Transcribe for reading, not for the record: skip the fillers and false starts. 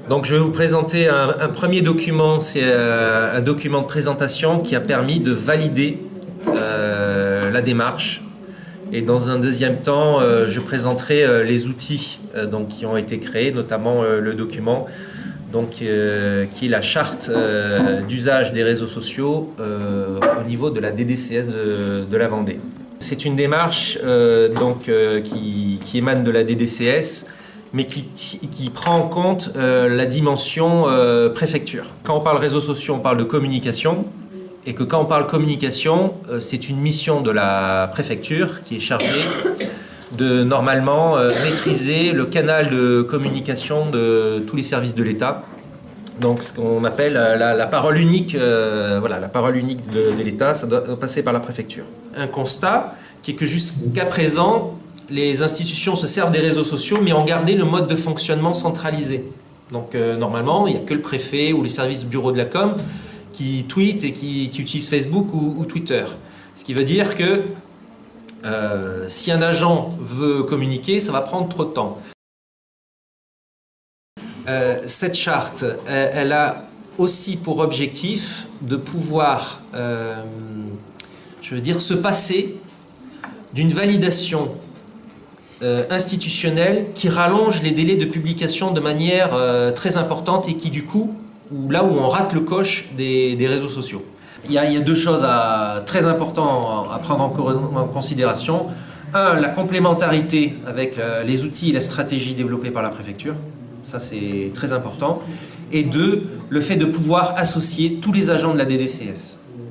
Donc je vais vous présenter un premier document, c'est un document de présentation qui a permis de valider la démarche. Et dans un deuxième temps, je présenterai les outils donc, qui ont été créés, notamment le document donc, qui est la charte d'usage des réseaux sociaux au niveau de la DDCS de la Vendée. C'est une démarche qui émane de la DDCS, mais qui prend en compte la dimension préfecture. Quand on parle réseaux sociaux, on parle de communication, et que quand on parle communication, c'est une mission de la préfecture qui est chargée de normalement maîtriser le canal de communication de tous les services de l'État. Donc ce qu'on appelle la parole unique, voilà, la parole unique de l'État, ça doit passer par la préfecture. Un constat qui est que jusqu'à présent, les institutions se servent des réseaux sociaux, mais ont gardé le mode de fonctionnement centralisé. Donc normalement, il n'y a que le préfet ou les services du bureau de la com qui tweetent et qui utilisent Facebook ou Twitter. Ce qui veut dire que si un agent veut communiquer, ça va prendre trop de temps. Cette charte, elle a aussi pour objectif de pouvoir, se passer d'une validation institutionnelle qui rallonge les délais de publication de manière très importante et qui du coup, là où on rate le coche des réseaux sociaux. Il y a deux choses très importantes à prendre en considération. Un, la complémentarité avec les outils et la stratégie développée par la préfecture. Ça, c'est très important. Et deux, le fait de pouvoir associer tous les agents de la DDCS.